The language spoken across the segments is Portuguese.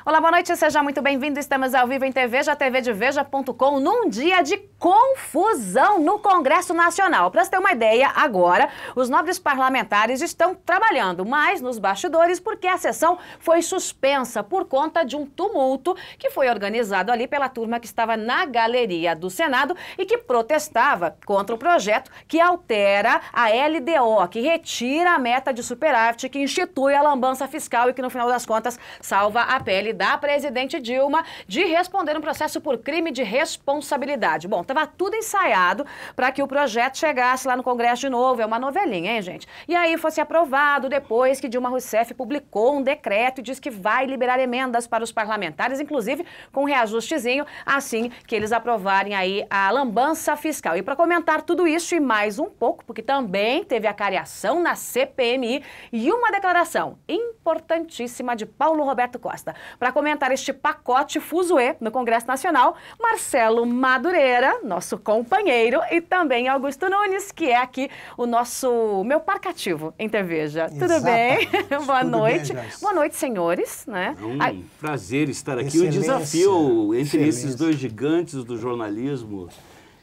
Olá, boa noite, seja muito bem-vindo. Estamos ao vivo em TVeja, tvdeveja.com, num dia de confusão no Congresso Nacional. Para você ter uma ideia, agora, os nobres parlamentares estão trabalhando mais nos bastidores porque a sessão foi suspensa por conta de um tumulto que foi organizado ali pela turma que estava na galeria do Senado e que protestava contra o projeto que altera a LDO, que retira a meta de superávit, que institui a lambança fiscal e que, no final das contas, salva a pele da presidente Dilma de responder um processo por crime de responsabilidade. Bom, estava tudo ensaiado para que o projeto chegasse lá no Congresso de novo. É uma novelinha, hein, gente? E aí fosse aprovado depois que Dilma Rousseff publicou um decreto e diz que vai liberar emendas para os parlamentares, inclusive com um reajustezinho, assim que eles aprovarem aí a lambança fiscal. E para comentar tudo isso e mais um pouco, porque também teve a cariação na CPMI e uma declaração importantíssima de Paulo Roberto Costa. Para comentar este pacote fuzuê no Congresso Nacional, Marcelo Madureira, nosso companheiro, e também Augusto Nunes, que é aqui meu par cativo em TVeja. Tudo bem? Boa noite. Boa noite, senhores. Né? É um prazer estar aqui. O desafio entre esses dois gigantes do jornalismo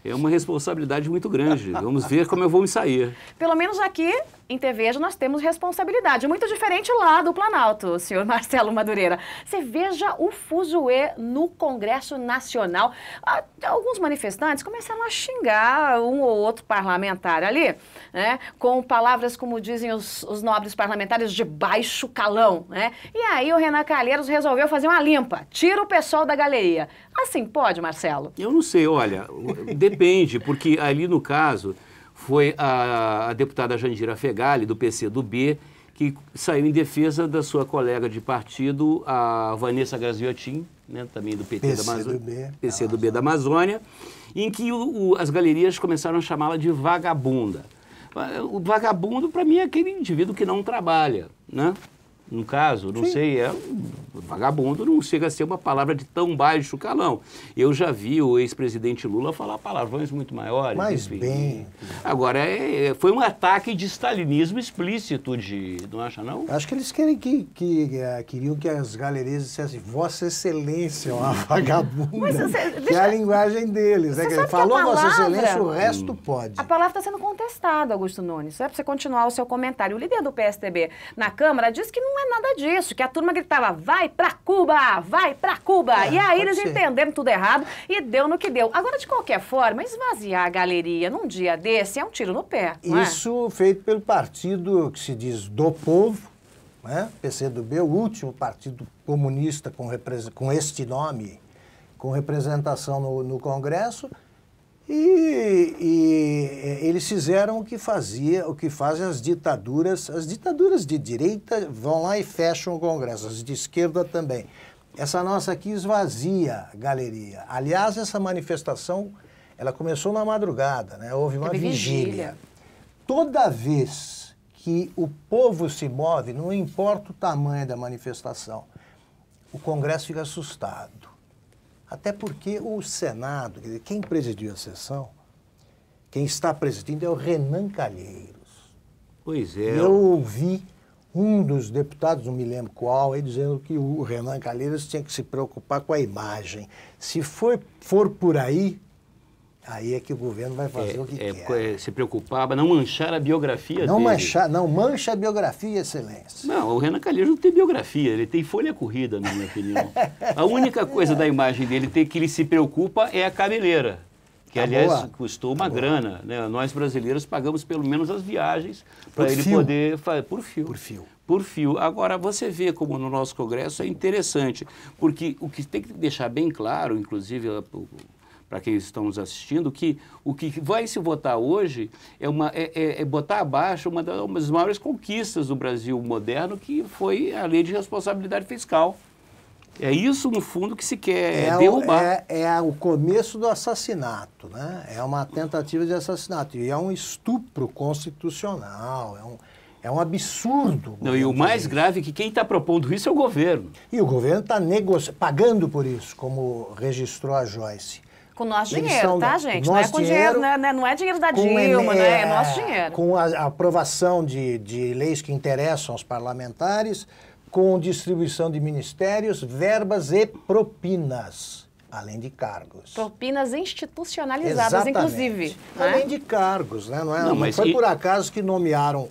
é uma responsabilidade muito grande. Vamos ver como eu vou me sair. Pelo menos aqui em TVeja nós temos responsabilidade. Muito diferente lá do Planalto, senhor Marcelo Madureira. Você veja o fuzuê no Congresso Nacional. Alguns manifestantes começaram a xingar um ou outro parlamentar ali, né, com palavras, como dizem os nobres parlamentares, de baixo calão, né? E aí o Renan Calheiros resolveu fazer uma limpa. Tira o pessoal da galeria. Assim pode, Marcelo? Eu não sei, olha, depende, porque ali no caso foi a deputada Jandira Fegali, do PCdoB, que saiu em defesa da sua colega de partido, a Vanessa Graziotin, né, também do PCdoB da Amazônia, em que as galerias começaram a chamá-la de vagabunda. O vagabundo, para mim, é aquele indivíduo que não trabalha, né? No caso, não sei, vagabundo não chega a ser uma palavra de tão baixo calão. Eu já vi o ex-presidente Lula falar palavrões muito maiores. Mas enfim. bem... Agora, foi um ataque de stalinismo explícito, não acha, não? Acho que eles queriam que as galerias dissessem Vossa Excelência, uma vagabunda, que é a linguagem deles. Né? Que falou Vossa Excelência, o resto pode. A palavra está sendo contestada, Augusto Nunes. É para você continuar o seu comentário. O líder do PSDB na Câmara disse que não é nada disso, que a turma gritava, vai pra Cuba, vai pra Cuba. E aí eles entenderam tudo errado e deu no que deu. Agora, de qualquer forma, esvaziar a galeria num dia desse é um tiro no pé, não é? Isso feito pelo partido que se diz do povo, né? PCdoB, o último partido comunista com este nome, com representação no Congresso. E eles fizeram o que fazem as ditaduras de direita vão lá e fecham o Congresso, as de esquerda também. Essa nossa aqui esvazia a galeria. Aliás, essa manifestação, ela começou na madrugada, né? Houve uma vigília. Toda vez que o povo se move, não importa o tamanho da manifestação, o Congresso fica assustado. Até porque o Senado, quer dizer, quem presidiu a sessão, quem está presidindo é o Renan Calheiros. Pois é. Eu ouvi um dos deputados, não me lembro qual, aí dizendo que o Renan Calheiros tinha que se preocupar com a imagem. Se for por aí é que o governo vai fazer o que quer. Se preocupava, não manchar a biografia dele. Não mancha a biografia, Excelência. Não, o Renan Calheiros não tem biografia, ele tem folha corrida, na minha opinião. A única coisa da imagem dele que ele se preocupa é a cabeleira, que aliás custou uma grana, né? Nós brasileiros pagamos pelo menos as viagens para ele poder fazer por fio. Agora, você vê como no nosso Congresso é interessante, porque o que tem que deixar bem claro, inclusive para quem estão nos assistindo, que o que vai se votar hoje é botar abaixo uma das maiores conquistas do Brasil moderno, que foi a Lei de Responsabilidade Fiscal. É isso, no fundo, que se quer derrubar. É o começo do assassinato, né? É uma tentativa de assassinato. E é um estupro constitucional, é um absurdo. Não, e o mais grave é que quem está propondo isso é o governo. E o governo está pagando por isso, como registrou a Joyce. Com nosso dinheiro, tá, gente? Não é com dinheiro, dinheiro, não é dinheiro da Dilma, né? É nosso dinheiro. Com a aprovação de leis que interessam aos parlamentares, com distribuição de ministérios, verbas e propinas, além de cargos. Propinas institucionalizadas, inclusive. Além de cargos, né? Não foi por acaso que nomearam,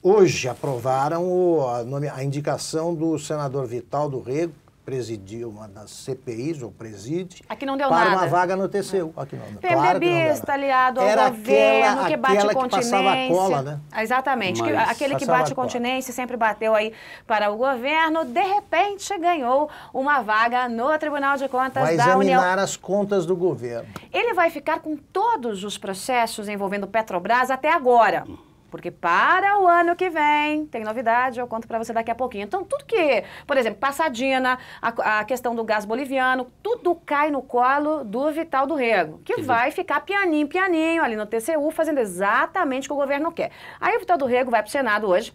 hoje aprovaram a indicação do senador Vital do Rego, presidiu uma das CPIs, ou preside, aqui não deu para nada. uma vaga no TCU. Aqui não, PMDBista, aliado ao governo, que bate continência. Passava a cola, né? Exatamente. Aquele que bate continência, sempre bateu aí para o governo, de repente ganhou uma vaga no Tribunal de Contas da União. Vai examinar as contas do governo. Ele vai ficar com todos os processos envolvendo Petrobras até agora. Porque para o ano que vem, tem novidade, eu conto para você daqui a pouquinho. Então, tudo que, por exemplo, Passadina, a questão do gás boliviano, tudo cai no colo do Vital do Rego, que vai ficar pianinho, pianinho ali no TCU, fazendo exatamente o que o governo quer. Aí o Vital do Rego vai para o Senado hoje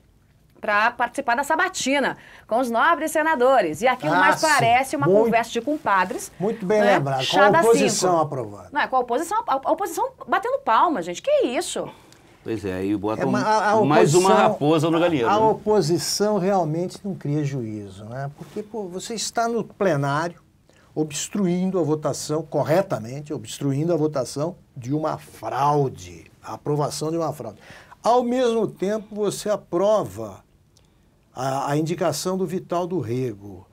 para participar da sabatina com os nobres senadores. E aquilo mais parece uma conversa de compadres. Muito bem lembrado, com a oposição aprovada. Não, com a oposição batendo palma, gente. Que isso? Pois é, aí bota mais uma raposa no galinheiro. A oposição realmente não cria juízo, né? Porque você está no plenário obstruindo a votação, corretamente, obstruindo a votação de uma fraude, a aprovação de uma fraude. Ao mesmo tempo, você aprova a indicação do Vital do Rego.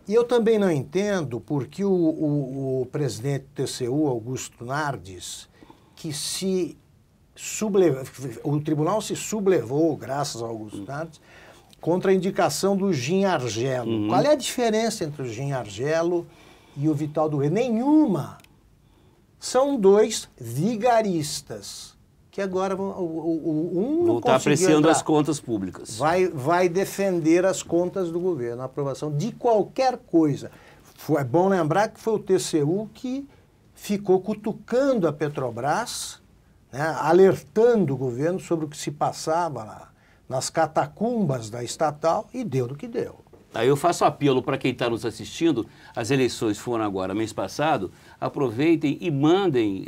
E eu também não entendo porque o presidente do TCU, Augusto Nardes, o tribunal se sublevou, graças ao Augusto Nardes, contra a indicação do Gin Argelo. Qual é a diferença entre o Gin Argelo e o Vital do Rego? Nenhuma. São dois vigaristas, que agora vão estar apreciando as contas públicas. Vai defender as contas do governo, a aprovação de qualquer coisa. É bom lembrar que foi o TCU que ficou cutucando a Petrobras, né, alertando o governo sobre o que se passava lá, nas catacumbas da estatal, e deu no que deu. Aí eu faço apelo para quem está nos assistindo, as eleições foram agora, mês passado, aproveitem e mandem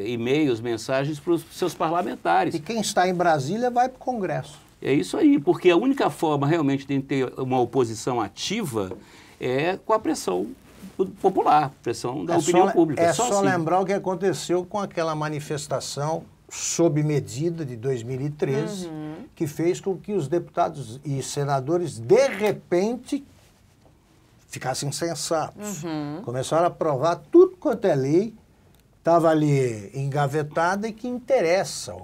e-mails, mensagens para os seus parlamentares. E quem está em Brasília vai para o Congresso. É isso aí, porque a única forma realmente de ter uma oposição ativa é com a pressão popular, pressão da opinião pública. É só lembrar o que aconteceu com aquela manifestação sob medida de 2013, que fez com que os deputados e senadores, de repente, ficassem sensatos. Começaram a aprovar tudo quanto é lei, estava ali engavetada e que interessa.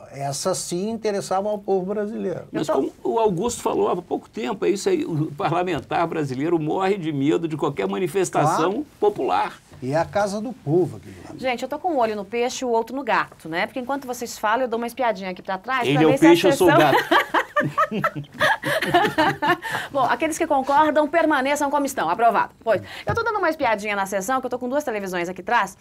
Essa sim interessava ao povo brasileiro. Mas como o Augusto falou há pouco tempo, é isso aí, o parlamentar brasileiro morre de medo de qualquer manifestação popular. E é a casa do povo aqui do lado. Gente, eu tô com um olho no peixe e o outro no gato, né? Porque enquanto vocês falam, eu dou uma espiadinha aqui pra trás. Ele é o peixe, eu sou o gato. Bom, aqueles que concordam, permaneçam como estão. Aprovado. Pois, eu tô dando uma espiadinha na sessão, que eu tô com 2 televisões aqui atrás,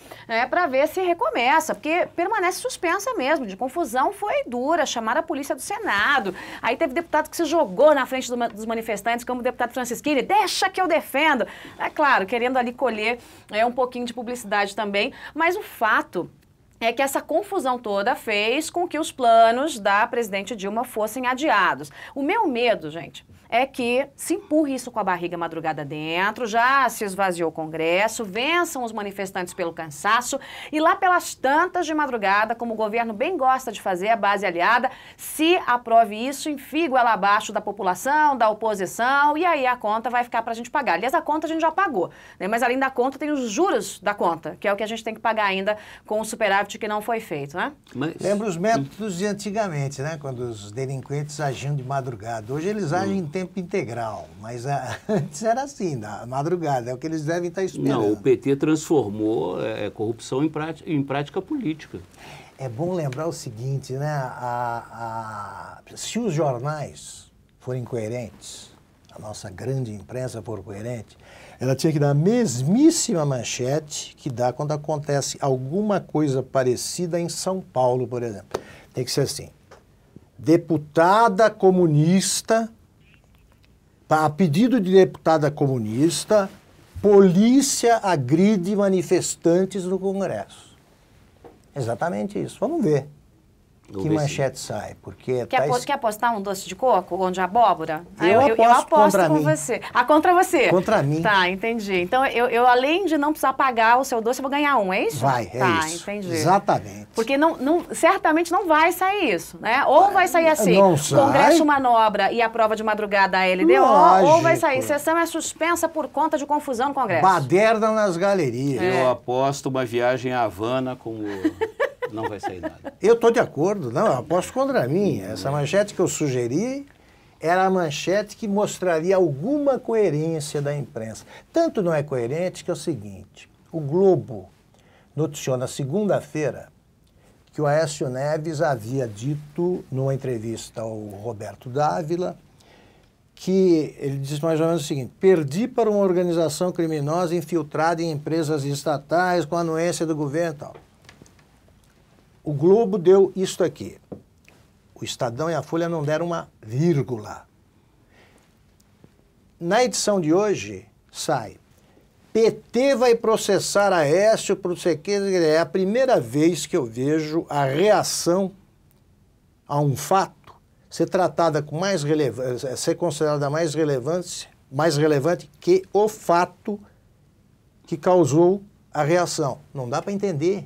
pra ver se recomeça, porque permanece suspensa mesmo, de confusão foi dura, chamaram a polícia do Senado, aí teve deputado que se jogou na frente dos manifestantes, como o deputado Francisquini, deixa que eu defendo. É claro, querendo ali colher um pouquinho de publicidade também, mas o fato é que essa confusão toda fez com que os planos da presidente Dilma fossem adiados. O meu medo, gente, é que se empurre isso com a barriga madrugada dentro, já se esvaziou o Congresso, vençam os manifestantes pelo cansaço e lá pelas tantas de madrugada, como o governo bem gosta de fazer, a base aliada, se aprove isso, enfie ela abaixo da população, da oposição, e aí a conta vai ficar para a gente pagar. Aliás, a conta a gente já pagou, né? Mas além da conta tem os juros da conta, que é o que a gente tem que pagar ainda com o superávit que não foi feito, né? Lembra os métodos de antigamente, né? Quando os delinquentes agiam de madrugada. Hoje eles agem em tempo integral, mas antes era assim, na madrugada, é o que eles devem estar esperando. Não, o PT transformou corrupção em prática política. É bom lembrar o seguinte, né? Se os jornais forem coerentes, a nossa grande imprensa for coerente, ela tinha que dar a mesmíssima manchete que dá quando acontece alguma coisa parecida em São Paulo, por exemplo. Tem que ser assim: deputada comunista, a pedido de deputada comunista, polícia agride manifestantes no Congresso. Exatamente isso. Vamos ver. Que manchete sai, porque... Quer apostar um doce de coco ou de abóbora? Eu aposto contra com mim. você. Ah, contra você? Contra mim. Tá, entendi. Então, eu além de não precisar pagar o seu doce, eu vou ganhar um, é isso? Vai, é tá, isso. Entendi. Exatamente. Porque certamente não vai sair isso, né? Ou vai sair assim, não sai. Congresso manobra e a prova de madrugada a LDO, Lógico. ou vai sair, sessão é suspensa por conta de confusão no Congresso. Baderna nas galerias. Eu aposto uma viagem à Havana como... Não vai sair nada. Eu estou de acordo, não, eu aposto contra mim. Essa manchete que eu sugeri era a manchete que mostraria alguma coerência da imprensa. Tanto não é coerente que é o seguinte, o Globo noticiou na segunda-feira que o Aécio Neves havia dito numa entrevista ao Roberto Dávila que ele disse mais ou menos o seguinte: perdi para uma organização criminosa infiltrada em empresas estatais com anuência do governo e tal. O Globo deu isto aqui. O Estadão e a Folha não deram uma vírgula. Na edição de hoje, sai: PT vai processar Aécio por não sei o quê. É a primeira vez que eu vejo a reação a um fato ser tratada com mais relevância, ser considerada mais relevante que o fato que causou a reação. Não dá para entender.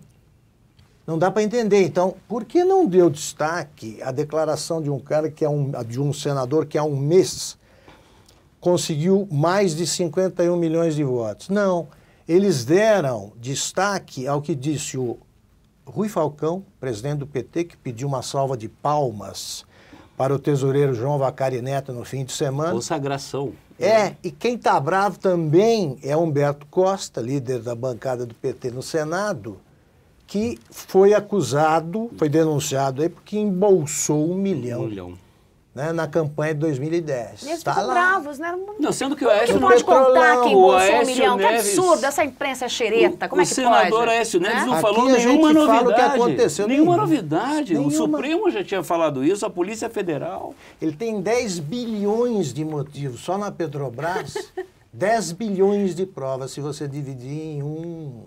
Não dá para entender. Então, por que não deu destaque à declaração de um cara de um senador que há um mês conseguiu mais de 51 milhões de votos? Não. Eles deram destaque ao que disse o Rui Falcão, presidente do PT, que pediu uma salva de palmas para o tesoureiro João Vacari Neto no fim de semana. Consagração. E quem está bravo também é Humberto Costa, líder da bancada do PT no Senado, que foi acusado, foi denunciado aí porque embolsou 1 milhão. Né, na campanha de 2010. Eles ficam bravos, né? Não, sendo que o Aécio não pode contar quem embolsou 1 milhão. Neves, que absurdo, essa imprensa é xereta. Como é que pode? O senador Aécio Neves não Aqui falou a nenhuma gente novidade. fala o que aconteceu. Nenhuma novidade. Nenhuma. O Supremo já tinha falado isso, a Polícia Federal. Ele tem 10 bilhões de motivos. Só na Petrobras, 10 bilhões de provas, se você dividir em $1.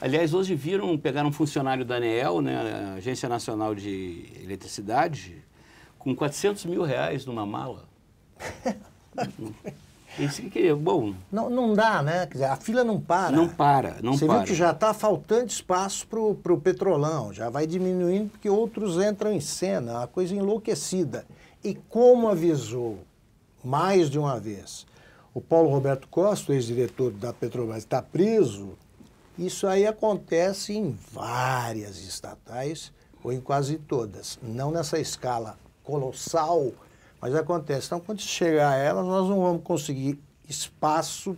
Aliás, hoje pegaram um funcionário da ANEEL, né, a Agência Nacional de Eletricidade, com R$400 mil numa mala. Isso que é bom. Não dá, né? Quer dizer, a fila não para. Não para. Você viu que já está faltando espaço para o Petrolão, já vai diminuindo porque outros entram em cena, uma coisa enlouquecida. E como avisou mais de uma vez o Paulo Roberto Costa, o ex-diretor da Petrobras, está preso, isso aí acontece em várias estatais, ou em quase todas. Não nessa escala colossal, mas acontece. Então, quando chegar a elas, nós não vamos conseguir espaço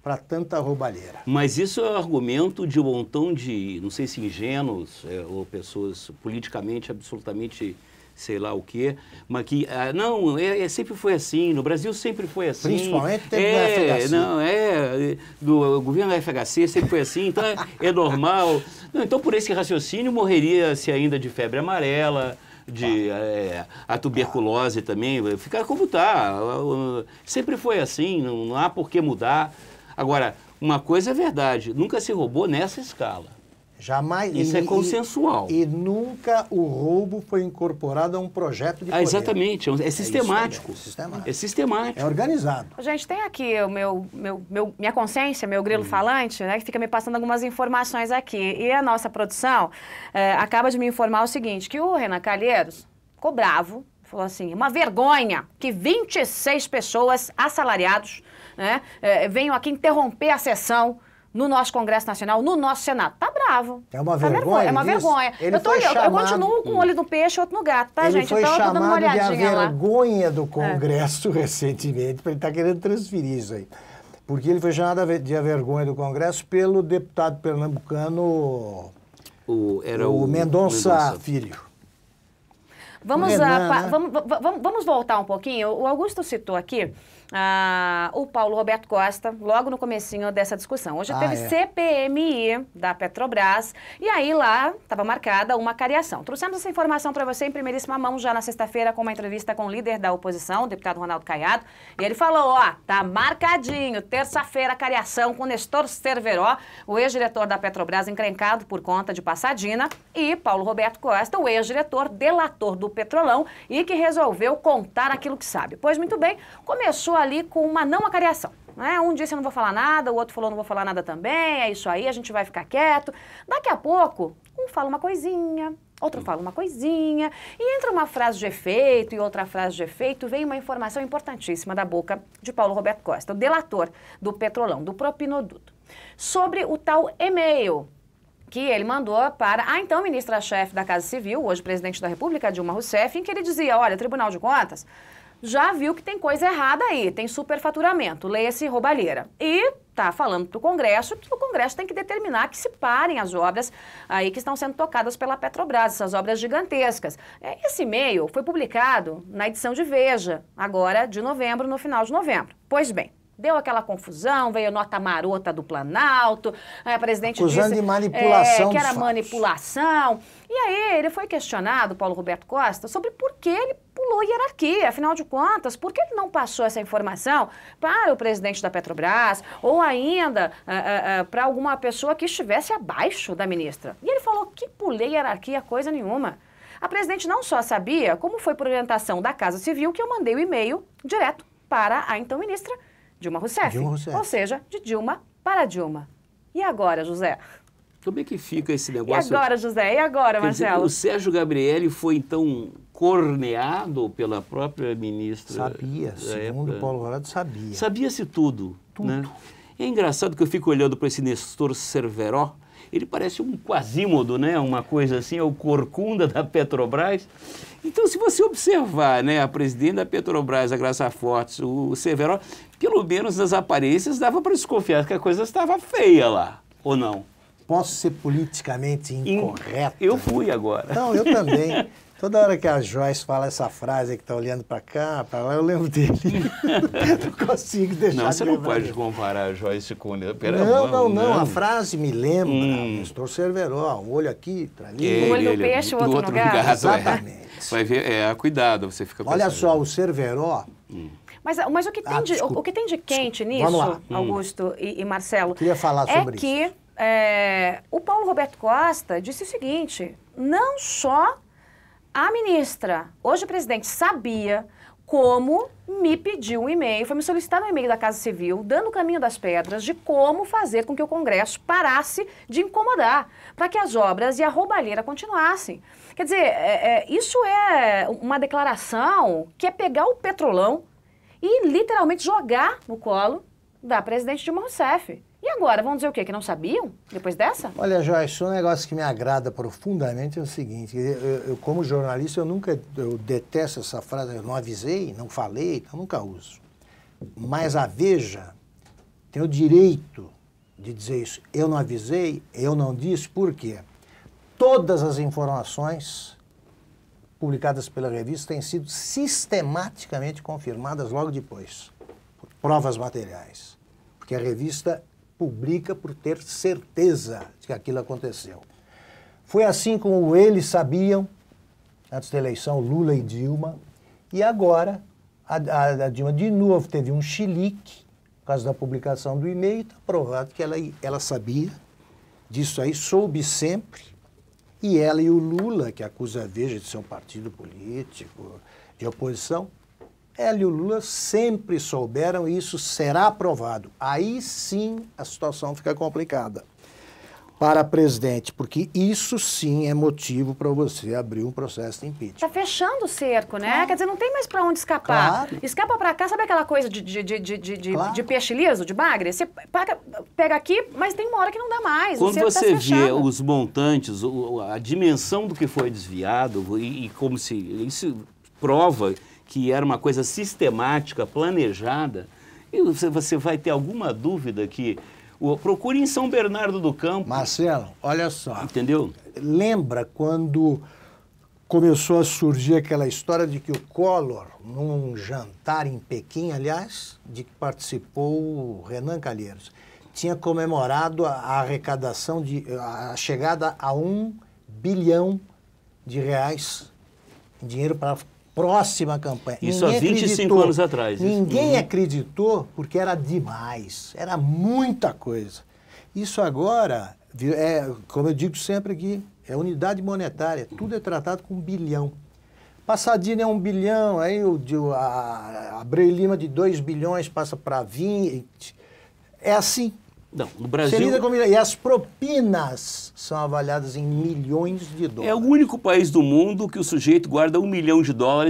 para tanta roubalheira. Mas isso é um argumento de um montão de, não sei se ingênuos, ou pessoas politicamente absolutamente sei lá o quê, mas que, sempre foi assim, no Brasil sempre foi assim. Principalmente dentro da FHC. Do governo da FHC sempre foi assim, então é normal. Não, então, por esse raciocínio, morreria-se ainda de febre amarela, a tuberculose também, ficar como está. Sempre foi assim, não há por que mudar. Agora, uma coisa é verdade, nunca se roubou nessa escala. Jamais. Isso é consensual. E nunca o roubo foi incorporado a um projeto de poder. Exatamente, é sistemático. É sistemático. É organizado. Gente, tem aqui minha consciência, meu grilo falante, né, que fica me passando algumas informações aqui. E a nossa produção acaba de me informar o seguinte, que o Renan Calheiros ficou bravo, falou assim, uma vergonha que 26 pessoas assalariados, né, venham aqui interromper a sessão no nosso Congresso Nacional, no nosso Senado. Tá bravo. É uma vergonha. É uma vergonha. Eu continuo com um olho no peixe e outro no gato, tá, gente? Ele foi então eu tô dando uma olhadinha de a vergonha do Congresso recentemente, porque ele está querendo transferir isso aí. Porque ele foi chamado de a vergonha do Congresso pelo deputado pernambucano o Mendonça Filho. Vamos voltar um pouquinho. O Augusto citou aqui o Paulo Roberto Costa, logo no comecinho dessa discussão. Hoje teve CPMI da Petrobras, e aí lá estava marcada uma cariação. Trouxemos essa informação para você em primeiríssima mão já na sexta-feira com uma entrevista com o líder da oposição, o deputado Ronaldo Caiado, e ele falou, tá marcadinho, terça-feira, cariação com Nestor Cerveró, o ex-diretor da Petrobras encrencado por conta de Passadina, e Paulo Roberto Costa, o ex-diretor delator do Petrolão e que resolveu contar aquilo que sabe. Pois muito bem, começou ali com uma não acariação. Né? Um disse eu não vou falar nada, o outro falou não vou falar nada também, é isso aí, a gente vai ficar quieto. Daqui a pouco, um fala uma coisinha, outro fala uma coisinha, e entre uma frase de efeito e outra frase de efeito, vem uma informação importantíssima da boca de Paulo Roberto Costa, o delator do Petrolão, do Propinoduto, sobre o tal e-mail que ele mandou para a então ministra-chefe da Casa Civil, hoje presidente da República, Dilma Rousseff, em que ele dizia, olha, Tribunal de Contas já viu que tem coisa errada aí, tem superfaturamento, leia-se roubalheira. E está falando para o Congresso que o Congresso tem que determinar que se parem as obras aí que estão sendo tocadas pela Petrobras, essas obras gigantescas. Esse e-mail foi publicado na edição de Veja, agora de novembro, no final de novembro. Pois bem, deu aquela confusão, veio nota marota do Planalto, a presidente acusando disse de manipulação que era manipulação. E aí ele foi questionado, Paulo Roberto Costa, sobre por que ele pulou hierarquia. Afinal de contas, por que ele não passou essa informação para o presidente da Petrobras ou ainda para alguma pessoa que estivesse abaixo da ministra? E ele falou que pulei hierarquia coisa nenhuma. A presidente não só sabia, como foi por orientação da Casa Civil, que eu mandei o e-mail direto para a então ministra Dilma Rousseff. Ou seja, de Dilma para Dilma. E agora, José? Como é que fica esse negócio? E agora, José? E agora, Marcelo? O Sérgio Gabrielli foi, então, corneado pela própria ministra? Sabia, segundo o Paulo Roberto, sabia. Sabia-se tudo. Né? É engraçado que eu fico olhando para esse Nestor Cerveró, ele parece um Quasímodo, né? Uma coisa assim, é o corcunda da Petrobras. Então, se você observar, né, a presidente da Petrobras, a Graça Fortes, o Cerveró, pelo menos nas aparências dava para desconfiar que a coisa estava feia lá, ou não? Posso ser politicamente incorreto? Eu fui agora. Não, eu também. Toda hora que a Joyce fala essa frase que está olhando para cá, para lá, eu lembro dele. Não consigo deixar de lembrar. Não, você não pode comparar a Joyce com ele. Não. A frase me lembra. Nestor Cerveró, um olho aqui, para ali. Um olho no peixe, o outro no gato. Exatamente. Vai ver, cuidado, você fica Olha só, o Cerveró... Mas o que tem de quente nisso, Augusto e Marcelo, queria falar sobre isso. Que o Paulo Roberto Costa disse o seguinte, não só a ministra, hoje o presidente, sabia como me pediu um e-mail, foi me solicitar um e-mail da Casa Civil, dando o caminho das pedras de como fazer com que o Congresso parasse de incomodar, para que as obras e a roubalheira continuassem. Quer dizer, isso é uma declaração que é pegar o Petrolão e literalmente jogar no colo da presidente Dilma Rousseff. E agora, vão dizer o quê? Que não sabiam depois dessa? Olha, Joyce, um negócio que me agrada profundamente é o seguinte, eu como jornalista, eu detesto essa frase, eu não avisei, não falei, então nunca uso. Mas a Veja tem o direito de dizer isso. Eu não avisei, eu não disse, por quê? Todas as informações publicadas pela revista têm sido sistematicamente confirmadas logo depois, por provas materiais. Porque a revista publica por ter certeza de que aquilo aconteceu. Foi assim como eles sabiam, antes da eleição, Lula e Dilma, e agora a Dilma de novo teve um chilique, por causa da publicação do e-mail, está provado que ela sabia disso aí, soube sempre, e ela e o Lula, que acusa a Veja de ser um partido político, de oposição, ela e o Lula sempre souberam e isso será aprovado. Aí sim a situação fica complicada para presidente, porque isso sim é motivo para você abrir um processo de impeachment. Está fechando o cerco, né? Quer dizer, não tem mais para onde escapar. Claro. Escapa para cá, sabe aquela coisa de peixe liso, de bagre? Você pega aqui, mas tem uma hora que não dá mais. Quando você vê os montantes, a dimensão do que foi desviado, e como se isso prova que era uma coisa sistemática, planejada, e você vai ter alguma dúvida que... Procure em São Bernardo do Campo. Marcelo, olha só. Entendeu? Lembra quando começou a surgir aquela história de que o Collor, num jantar em Pequim, aliás, de que participou o Renan Calheiros, tinha comemorado a arrecadação, a chegada a R$1 bilhão em dinheiro para a próxima campanha. Isso há 25 anos atrás. Ninguém acreditou porque era demais, era muita coisa. Isso agora, como eu digo sempre aqui, é unidade monetária, tudo é tratado com 1 bilhão. Passadinha é 1 bilhão, aí a Abreu Lima de 2 bilhões passa para 20. É assim. Não, no Brasil... E as propinas são avaliadas em milhões de dólares. É o único país do mundo que o sujeito guarda $1 milhão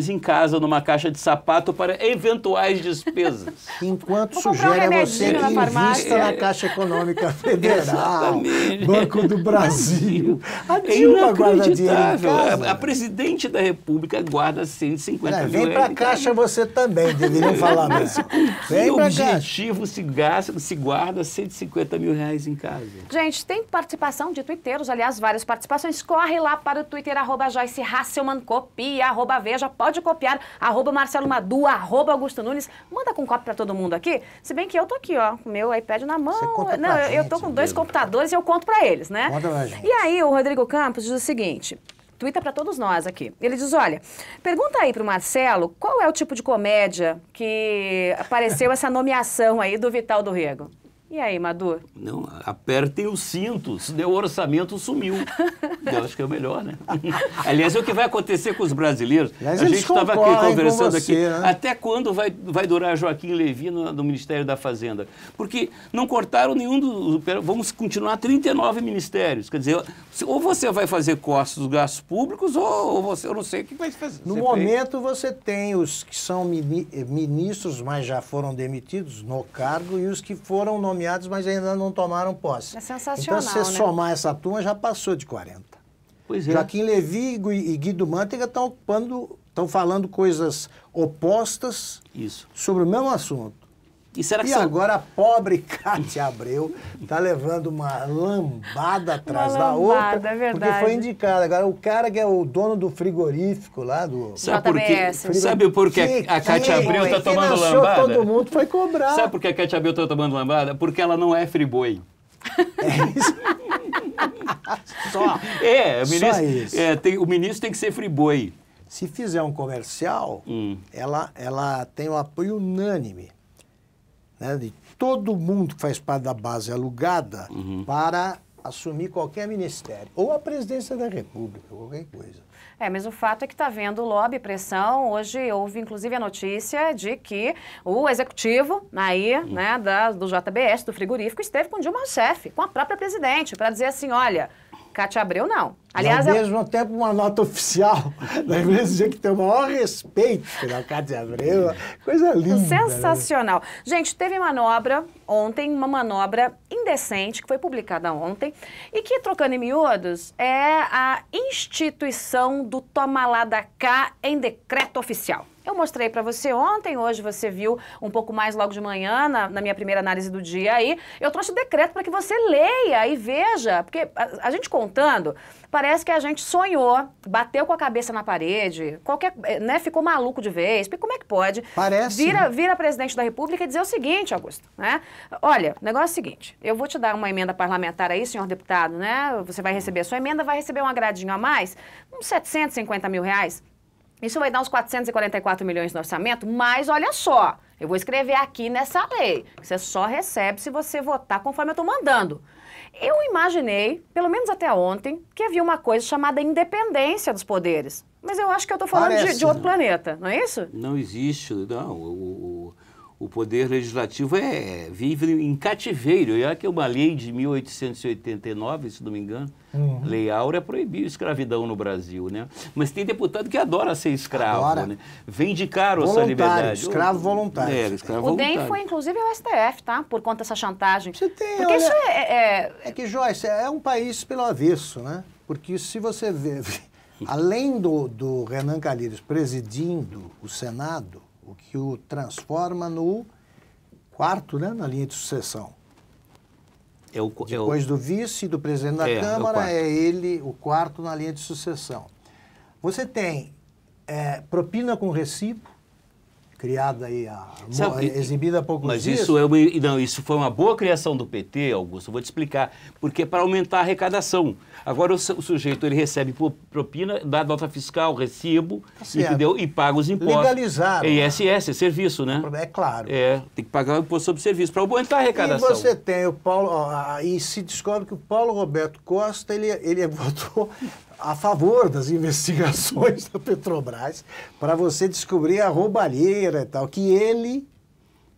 em casa, numa caixa de sapato, para eventuais despesas. Enquanto sugere a você que invista na Caixa Econômica Federal, Banco do Brasil. A Dilma guarda dinheiro em casa. A presidente da República guarda 150 mil Vem para a Caixa você também, deveriam falar mesmo. Vem para a objetivo se guarda 150 mil reais em casa. Gente, tem participação de tuiteiros, aliás, várias participações. Corre lá para o Twitter, @Joyce Hasselman, copia, @Veja, pode copiar, @Marcelo Madu, @Augusto Nunes. Manda com cópia para todo mundo aqui. Se bem que eu tô aqui, ó, com o meu iPad na mão. Não, eu tô com 2 computadores e eu conto para eles, né? Conta pra gente. E aí o Rodrigo Campos diz o seguinte... Twitta para todos nós aqui. Ele diz, olha, pergunta aí para o Marcelo qual é o tipo de comédia que apareceu essa nomeação aí do Vital do Rego. E aí, Madu? Não, apertem os cintos, o orçamento sumiu. Eu acho que é o melhor, né? Aliás, é o que vai acontecer com os brasileiros. Aliás, a gente estava aqui conversando você, aqui, né? Até quando vai durar Joaquim Levy no Ministério da Fazenda? Porque não cortaram nenhum dos... Vamos continuar 39 ministérios. Quer dizer, ou você vai fazer cortes dos gastos públicos, ou você, eu não sei o que vai fazer. No momento, você tem os que são ministros, mas já foram demitidos no cargo, e os que foram nomeados, mas ainda não tomaram posse. É sensacional, então, se você somar essa turma, já passou de 40. Pois é. Joaquim Levy e Guido Mantega estão falando coisas opostas sobre o mesmo assunto. E agora a pobre Cátia Abreu está levando uma lambada atrás da outra, é verdade. porque foi indicada. Agora, o cara que é o dono do frigorífico lá do... Sabe por que a Cátia Abreu está tomando lambada? Todo mundo foi cobrar. Sabe por que a Cátia Abreu está tomando lambada? Porque ela não é friboi. É isso. O ministro tem que ser friboi. Se fizer um comercial, ela tem o apoio unânime, né, de todo mundo que faz parte da base alugada para assumir qualquer ministério, ou a presidência da República, qualquer coisa. Mas o fato é que está havendo lobby, pressão. Hoje houve, inclusive, a notícia de que o executivo aí, né, do JBS, do frigorífico, esteve com Dilma Rousseff, com a própria presidente, para dizer assim, olha, Cátia Abreu não. Aliás, ao mesmo tempo, uma nota oficial da empresa dizia que tem o maior respeito pela Cátia Abreu. Coisa linda. Sensacional. Né? Gente, teve manobra ontem, uma manobra indecente, que foi publicada ontem, e que, trocando em miúdos, é a instituição do toma lá da cá em decreto oficial. Eu mostrei para você ontem, hoje você viu um pouco mais logo de manhã, na minha primeira análise do dia aí. Eu trouxe o decreto para que você leia e veja, porque a gente contando, parece que a gente sonhou, bateu com a cabeça na parede, né, ficou maluco de vez. Porque como é que pode vira presidente da República e dizer o seguinte, Augusto, né? Olha, o negócio é o seguinte, eu vou te dar uma emenda parlamentar aí, senhor deputado, né? Você vai receber a sua emenda, vai receber um agradinho a mais, uns 750 mil reais. Isso vai dar uns 444 milhões no orçamento, mas olha só, eu vou escrever aqui nessa lei, que você só recebe se você votar conforme eu estou mandando. Eu imaginei, pelo menos até ontem, que havia uma coisa chamada independência dos poderes. Mas eu acho que eu estou falando de outro planeta, não é isso? Não existe, não. O poder legislativo vive em cativeiro. E que é uma lei de 1889, se não me engano, Lei Áurea, proibiu a escravidão no Brasil, né? Mas tem deputado que adora ser escravo, né? Vem de caro essa liberdade. Escravo voluntário. O DEM foi, inclusive, ao STF, tá? Por conta dessa chantagem. Porque isso é que, Joyce, é um país pelo avesso, né? Porque se você vê, além do Renan Calheiros presidindo o Senado, o que o transforma no quarto, né, na linha de sucessão. Depois do vice e do presidente da Câmara, é ele o quarto na linha de sucessão. Você tem propina com recibo, criada aí, exibida há poucos dias. Mas isso foi uma boa criação do PT, Augusto, eu vou te explicar, porque é para aumentar a arrecadação. Agora o sujeito ele recebe propina, dá nota fiscal, recibo, entendeu? E paga os impostos. Legalizaram. ISS, é serviço, né? É claro. Tem que pagar o imposto sobre serviço para aumentar a arrecadação. E você tem o Paulo, e se descobre que o Paulo Roberto Costa, ele votou a favor das investigações da Petrobras para você descobrir a roubalheira e tal, que ele,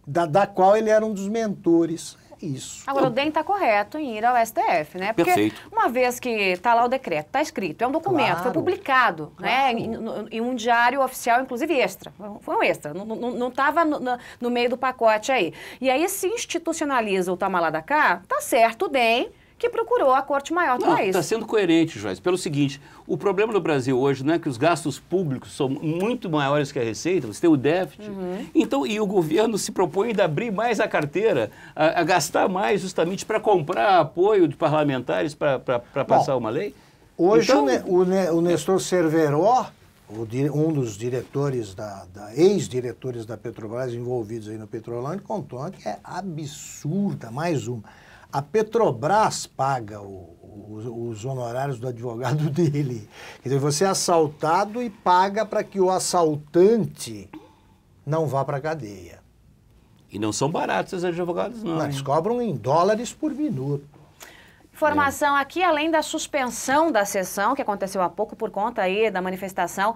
da qual ele era um dos mentores. Isso. Agora, o DEM está correto em ir ao STF, né? Porque Perfeito. Uma vez que está lá o decreto, está escrito, é um documento, Claro. foi publicado, né? Em um diário oficial, inclusive extra. Foi um extra, não estava no meio do pacote aí. E aí se institucionaliza o toma lá da cá, tá certo o DEM, que procurou a Corte Maior para isso. Está sendo coerente, Joyce, pelo seguinte, o problema do Brasil hoje não é que os gastos públicos são muito maiores que a receita, você tem o déficit, então, e o governo se propõe a abrir mais a carteira, a gastar mais justamente para comprar apoio de parlamentares para passar uma lei? Hoje então, o Nestor Cerveró, um dos diretores, ex-diretores da Petrobras envolvidos aí no Petrolândia, contou que é absurda, mais uma. A Petrobras paga os honorários do advogado dele. Quer dizer, você é assaltado e paga para que o assaltante não vá para a cadeia. E não são baratos esses advogados, não. Eles cobram em dólares por minuto. Informação aqui, além da suspensão da sessão, que aconteceu há pouco por conta aí da manifestação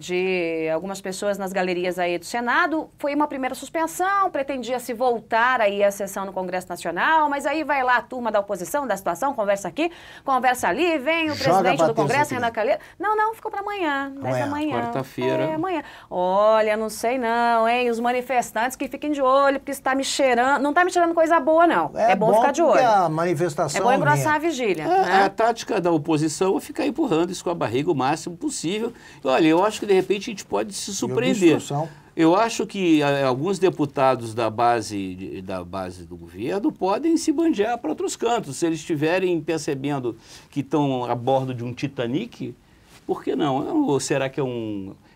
de algumas pessoas nas galerias aí do Senado, foi uma primeira suspensão, pretendia-se voltar aí à sessão no Congresso Nacional, mas aí vai lá a turma da oposição, da situação, conversa aqui, conversa ali, vem o presidente do Congresso, Renan Calheiros. Não, ficou para amanhã, 10 da manhã. Quarta-feira. Amanhã. Olha, não sei não, hein, os manifestantes que fiquem de olho, porque está me cheirando, não está me cheirando coisa boa não, é bom ficar de olho. A manifestação é bom engrossar a vigília. A tática da oposição é ficar empurrando isso com a barriga o máximo possível. Olha, eu acho que de repente a gente pode se surpreender. Eu acho que alguns deputados da base do governo podem se bandear para outros cantos. Se eles estiverem percebendo que estão a bordo de um Titanic, por que não? Ou será que é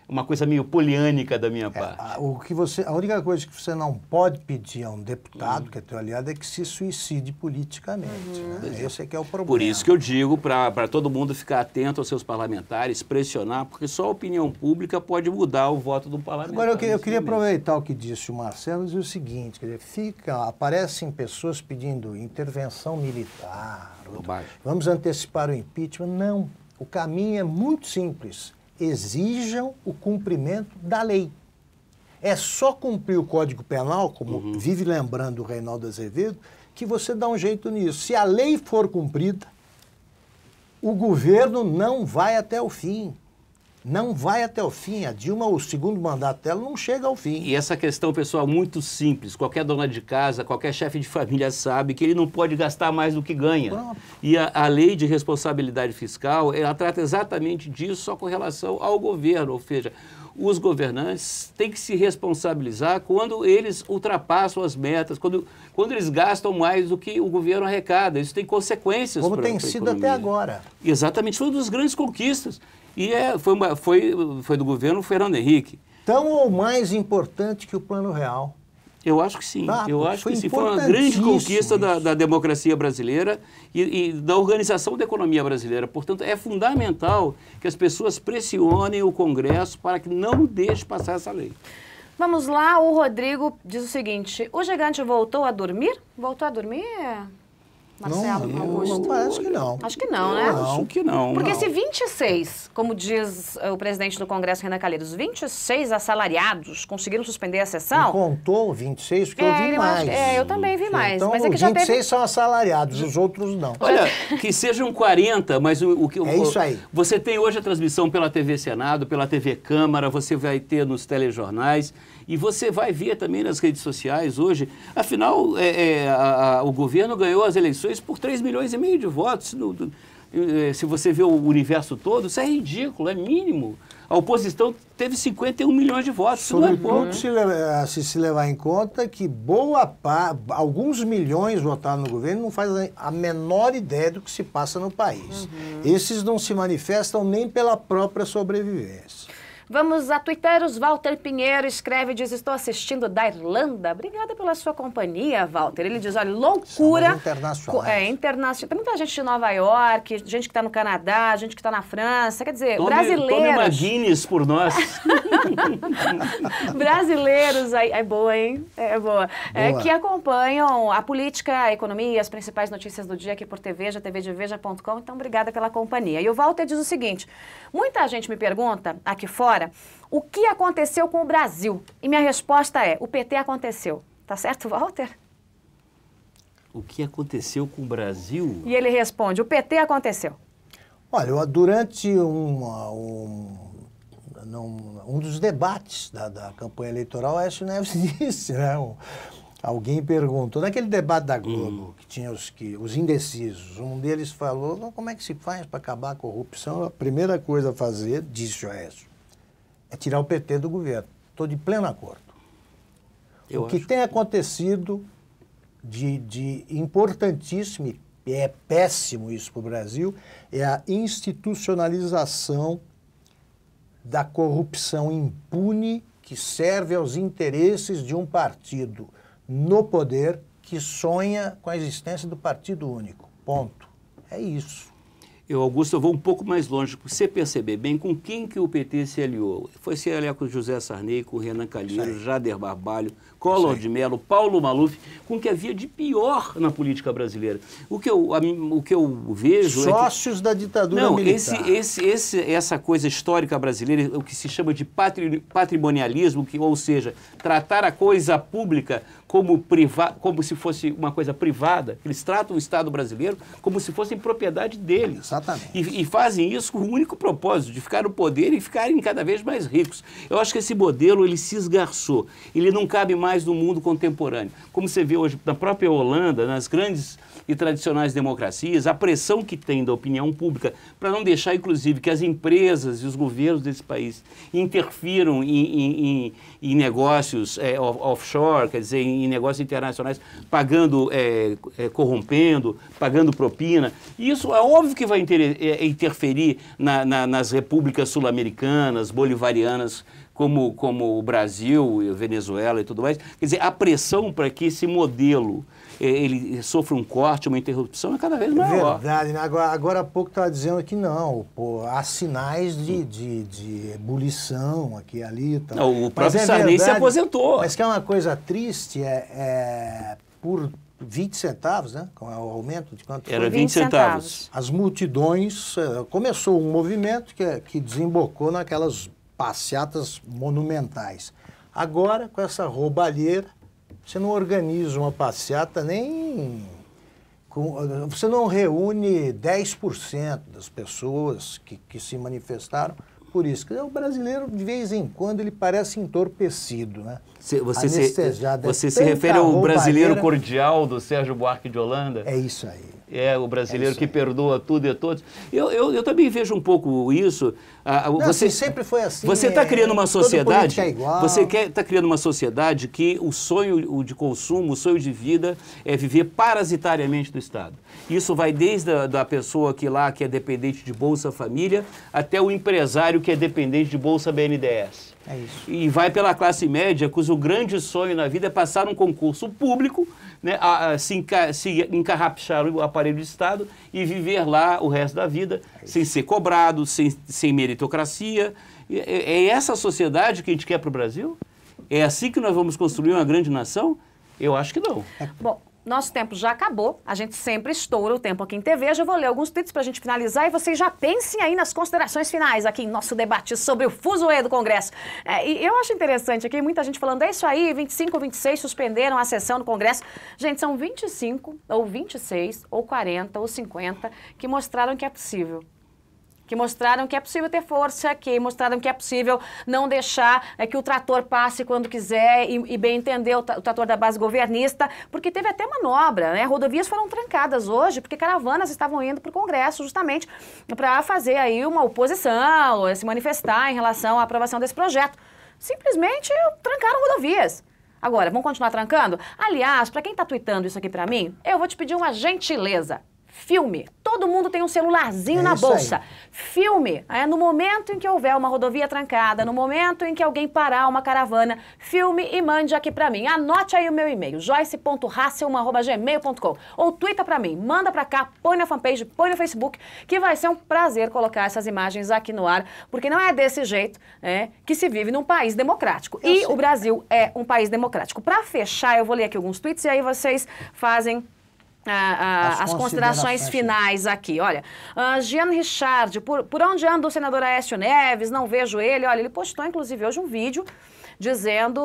uma coisa meio poliânica da minha parte? A única coisa que você não pode pedir a um deputado, que é teu aliado, é que se suicide politicamente. Né? Esse é que é o problema. Por isso que eu digo para todo mundo ficar atento aos seus parlamentares, pressionar, porque só a opinião pública pode mudar o voto do parlamentar. Agora, eu queria aproveitar o que disse o Marcelo e dizer o seguinte, quer dizer, aparecem pessoas pedindo intervenção militar, vamos antecipar o impeachment. Não, o caminho é muito simples. Exijam o cumprimento da lei. É só cumprir o Código Penal, como vive lembrando o Reinaldo Azevedo, que você dá um jeito nisso. Se a lei for cumprida, o governo não vai até o fim. Não vai até o fim. A Dilma, o segundo mandato dela, não chega ao fim. E essa questão, pessoal, muito simples. Qualquer dona de casa, qualquer chefe de família sabe que ele não pode gastar mais do que ganha. Pronto. E a lei de responsabilidade fiscal, ela trata exatamente disso, só com relação ao governo. Ou seja, os governantes têm que se responsabilizar quando eles ultrapassam as metas, quando eles gastam mais do que o governo arrecada. Isso tem consequências. Como tem sido até agora. Exatamente. Foi uma das grandes conquistas. E foi do governo Fernando Henrique. Tão ou mais importante que o Plano Real. Eu acho que sim. Eu acho que sim. Foi uma grande conquista da democracia brasileira e da organização da economia brasileira. Portanto, é fundamental que as pessoas pressionem o Congresso para que não deixe passar essa lei. Vamos lá, o Rodrigo diz o seguinte, o gigante voltou a dormir? Voltou a dormir? Marcelo, Augusto? Parece que não. Acho que não, né? Acho que não. Porque se 26, como diz o presidente do Congresso, Renan Calheiros, 26 assalariados conseguiram suspender a sessão... Não contou 26, porque eu vi mais. Eu também vi mais. Então, mas é que 26 são assalariados, os outros não. Olha, que sejam 40, mas é isso aí. Você tem hoje a transmissão pela TV Senado, pela TV Câmara, você vai ter nos telejornais... E você vai ver também nas redes sociais hoje, afinal, o governo ganhou as eleições por 3,5 milhões de votos. Se você vê o universo todo, isso é ridículo, é mínimo. A oposição teve 51 milhões de votos. Sobretudo se levar em conta que alguns milhões votaram no governo não fazem a menor ideia do que se passa no país. Esses não se manifestam nem pela própria sobrevivência. Vamos a Twitteiros. Walter Pinheiro escreve e diz: estou assistindo da Irlanda. Obrigada pela sua companhia, Walter. Ele diz: olha, loucura. Internacionais. Internacional. Tem muita gente de Nova York, gente que está no Canadá, gente que está na França. Quer dizer, Tome brasileiros. uma Guinness por nós. Brasileiros, é boa, hein? É boa. Que acompanham a política, a economia, as principais notícias do dia aqui por TVeja, tvdeveja.com. Então, obrigada pela companhia. E o Walter diz o seguinte: muita gente me pergunta aqui fora o que aconteceu com o Brasil. E minha resposta é: o PT aconteceu. Tá certo, Walter? O que aconteceu com o Brasil? E ele responde: o PT aconteceu. Olha, durante um dos debates da campanha eleitoral, Aécio Neves disse, né? Alguém perguntou, naquele debate da Globo, que tinha os indecisos, um deles falou: como é que se faz para acabar a corrupção? A primeira coisa a fazer, disse o Aécio, é tirar o PT do governo. Estou de pleno acordo. O que tem acontecido de importantíssimo, e é péssimo isso para o Brasil, é a institucionalização da corrupção impune que serve aos interesses de um partido no poder que sonha com a existência do partido único. Ponto. É isso. Augusto, eu vou um pouco mais longe. Você perceber bem com quem que o PT se aliou. Foi se aliar com José Sarney, com Renan Calheiros, Jader Barbalho, Collor de Mello, Paulo Maluf, com o que havia de pior na política brasileira. O que eu vejo sócios da ditadura militar. Essa coisa histórica brasileira, o que se chama de patrimonialismo, ou seja, tratar a coisa pública como se fosse uma coisa privada. Eles tratam o Estado brasileiro como se fosse propriedade deles. Exatamente. E fazem isso com o único propósito de ficar no poder e ficarem cada vez mais ricos. Eu acho que esse modelo ele se esgarçou. Ele não cabe mais no mundo contemporâneo. Como você vê hoje na própria Holanda, nas grandes e tradicionais democracias, a pressão que tem da opinião pública para não deixar, inclusive, que as empresas e os governos desse país interfiram em negócios offshore, quer dizer, em negócios internacionais, pagando, corrompendo, pagando propina. E isso é óbvio que vai interferir nas repúblicas sul-americanas, bolivarianas, como o Brasil, Venezuela e tudo mais. Quer dizer, a pressão para que esse modelo ele sofra um corte, uma interrupção, é cada vez maior. Verdade. Agora há pouco estava dizendo que não, há sinais de ebulição aqui e ali. Tá. Não, o próprio Sarney se aposentou. Mas que é uma coisa triste, por 20 centavos, né? Com o aumento de quanto foi? Era 20 centavos. As multidões, começou um movimento que desembocou naquelas passeatas monumentais. Agora, com essa roubalheira, você não organiza uma passeata você não reúne 10% das pessoas que se manifestaram por isso. O brasileiro, de vez em quando, ele parece entorpecido, né? Você se refere ao brasileiro cordial do Sérgio Buarque de Holanda? É isso aí. É o brasileiro que perdoa tudo e a todos. Eu também vejo um pouco isso. Você sempre foi assim. Você está criando uma sociedade. É igual. Você está criando uma sociedade que o sonho de consumo, o sonho de vida é viver parasitariamente do Estado. Isso vai desde a pessoa que é dependente de Bolsa Família até o empresário que é dependente de Bolsa BNDES. É isso. E vai pela classe média, cujo grande sonho na vida é passar num concurso público, né, se encarrapchar o aparelho de Estado e viver lá o resto da vida, sem ser cobrado, sem meritocracia. É essa sociedade que a gente quer para o Brasil? É assim que nós vamos construir uma grande nação? Eu acho que não. Bom, nosso tempo já acabou, a gente sempre estoura o tempo aqui em TVeja. Eu vou ler alguns tweets para a gente finalizar e vocês já pensem aí nas considerações finais aqui em nosso debate sobre o fuzuê do Congresso. E eu acho interessante aqui, muita gente falando, é isso aí, 25 ou 26 suspenderam a sessão do Congresso. Gente, são 25 ou 26 ou 40 ou 50 que mostraram que é possível. que mostraram que é possível ter força, que mostraram que é possível não deixar que o trator passe quando quiser e bem entender o trator da base governista, porque teve até manobra, né? Rodovias foram trancadas hoje porque caravanas estavam indo para o Congresso justamente para fazer aí uma oposição, se manifestar em relação à aprovação desse projeto. Simplesmente trancaram rodovias. Agora, vão continuar trancando? Aliás, para quem está tuitando isso aqui para mim, eu vou te pedir uma gentileza. Filme. Todo mundo tem um celularzinho na bolsa. Aí. Filme. No momento em que houver uma rodovia trancada, no momento em que alguém parar uma caravana, filme e mande aqui pra mim. Anote aí o meu e-mail, joyce.hasselman@gmail.com, ou tuita pra mim, manda pra cá, põe na fanpage, põe no Facebook, que vai ser um prazer colocar essas imagens aqui no ar, porque não é desse jeito que se vive num país democrático. E o Brasil é um país democrático. Pra fechar, eu vou ler aqui alguns tweets e aí vocês fazem as considerações finais aqui. Olha, Jean Richard, por onde anda o senador Aécio Neves? Não vejo ele. Olha, ele postou inclusive hoje um vídeo dizendo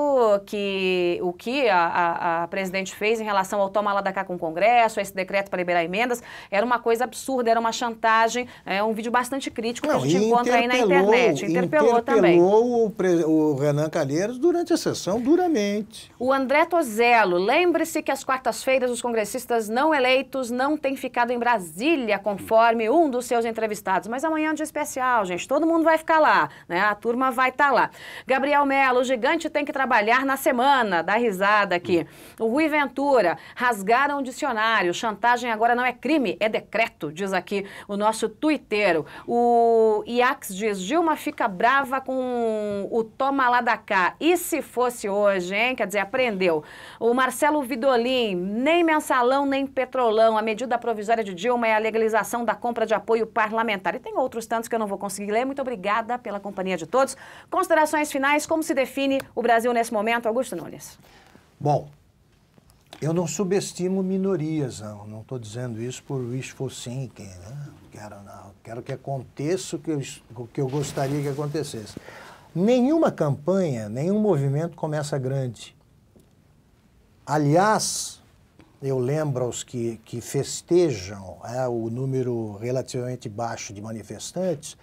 que o que a presidente fez em relação ao toma lá da cá com o Congresso, esse decreto para liberar emendas, era uma coisa absurda, era uma chantagem, um vídeo bastante crítico que a gente encontra aí na internet. Interpelou também. O Renan Calheiros durante a sessão, duramente. O André Tozello, lembre-se que às quartas-feiras os congressistas não eleitos não têm ficado em Brasília, conforme um dos seus entrevistados. Mas amanhã é um dia especial, gente, todo mundo vai ficar lá, né? A turma vai estar lá. Gabriel Mello, o gigante tem que trabalhar na semana, dá risada aqui. O Rui Ventura, rasgaram o dicionário, chantagem agora não é crime, é decreto, diz aqui o nosso tuiteiro. O Iax diz, Dilma fica brava com o toma lá da cá. E se fosse hoje, hein? Quer dizer, aprendeu. O Marcelo Vidolin, nem mensalão, nem petrolão. A medida provisória de Dilma é a legalização da compra de apoio parlamentar. E tem outros tantos que eu não vou conseguir ler. Muito obrigada pela companhia de todos. Considerações finais, como se define o Brasil nesse momento, Augusto Nunes? Bom, eu não subestimo minorias, não estou dizendo isso por wishful thinking, né? Quero que aconteça o que eu gostaria que acontecesse. Nenhuma campanha, nenhum movimento começa grande. Aliás, eu lembro aos que festejam o número relativamente baixo de manifestantes,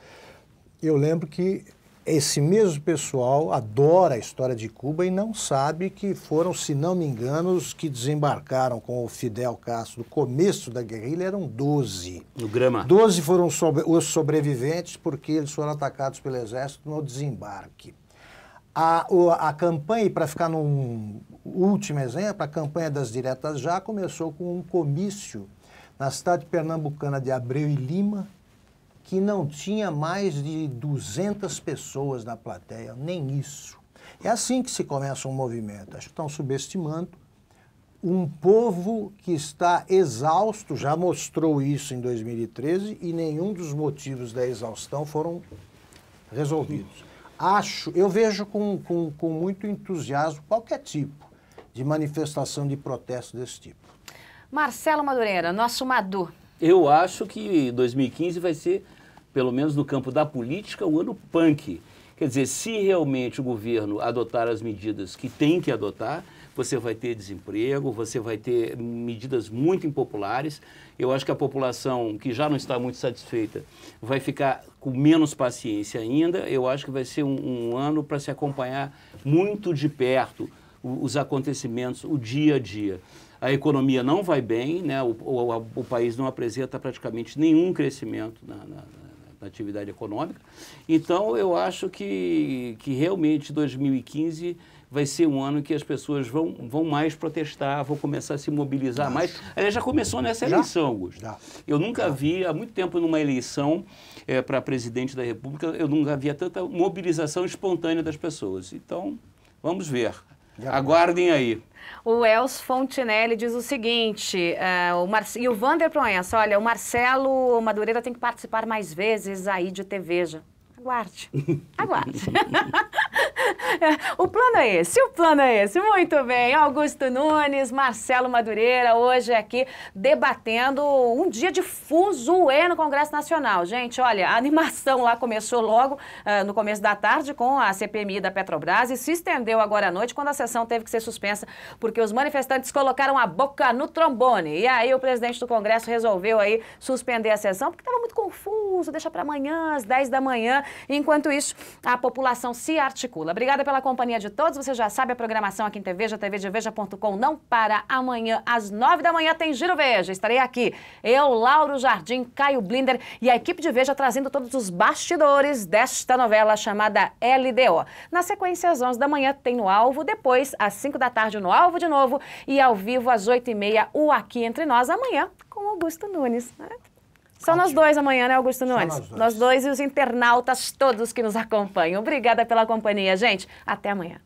eu lembro que esse mesmo pessoal adora a história de Cuba e não sabe que foram, se não me engano, os que desembarcaram com o Fidel Castro no começo da guerrilha eram 12. No Grama. 12 foram os sobreviventes porque eles foram atacados pelo exército no desembarque. A campanha, para ficar num último exemplo, a campanha das diretas já começou com um comício na cidade pernambucana de Abreu e Lima, que não tinha mais de 200 pessoas na plateia, nem isso. É assim que se começa um movimento. Acho que estão subestimando um povo que está exausto, já mostrou isso em 2013, e nenhum dos motivos da exaustão foram resolvidos. Eu vejo com muito entusiasmo qualquer tipo de manifestação de protesto desse tipo. Marcelo Madureira, nosso Madu. Eu acho que 2015 vai ser, pelo menos no campo da política, um ano punk. Quer dizer, se realmente o governo adotar as medidas que tem que adotar, você vai ter desemprego, você vai ter medidas muito impopulares. Eu acho que a população, que já não está muito satisfeita, vai ficar com menos paciência ainda. Eu acho que vai ser um ano para se acompanhar muito de perto os acontecimentos, o dia a dia. A economia não vai bem, né? O país não apresenta praticamente nenhum crescimento na atividade econômica. Então, eu acho que realmente 2015 vai ser um ano que as pessoas vão mais protestar, vão começar a se mobilizar mais. Aliás, já começou nessa eleição, Augusto. Eu nunca vi, há muito tempo numa eleição para presidente da República, eu nunca via tanta mobilização espontânea das pessoas. Então, vamos ver. Aguardem aí. O Elcio Fontinelli diz o seguinte, e o Wander Proença, olha, o Marcelo Madureira tem que participar mais vezes aí de TVja. Aguarde, aguarde. O plano é esse, o plano é esse. Muito bem, Augusto Nunes, Marcelo Madureira, hoje aqui debatendo um dia de fuzuê no Congresso Nacional. Gente, olha, a animação lá começou logo no começo da tarde com a CPMI da Petrobras e se estendeu agora à noite quando a sessão teve que ser suspensa porque os manifestantes colocaram a boca no trombone. E aí o presidente do Congresso resolveu aí suspender a sessão porque estava muito confuso, deixa para amanhã, às 10 da manhã. Enquanto isso, a população se articula. Obrigada pela companhia de todos. Você já sabe a programação aqui em TVeja, tvdeveja.com. Não para amanhã, às 9 da manhã, tem Giro Veja. Estarei aqui, eu, Lauro Jardim, Caio Blinder e a equipe de Veja trazendo todos os bastidores desta novela chamada LDO. Na sequência, às 11 da manhã, tem No Alvo. Depois, às 5 da tarde, No Alvo de novo. E ao vivo, às 8h30, o Aqui Entre Nós, amanhã, com Augusto Nunes. Só nós dois amanhã, né, Augusto Nunes? Nós dois e os internautas todos que nos acompanham. Obrigada pela companhia, gente. Até amanhã.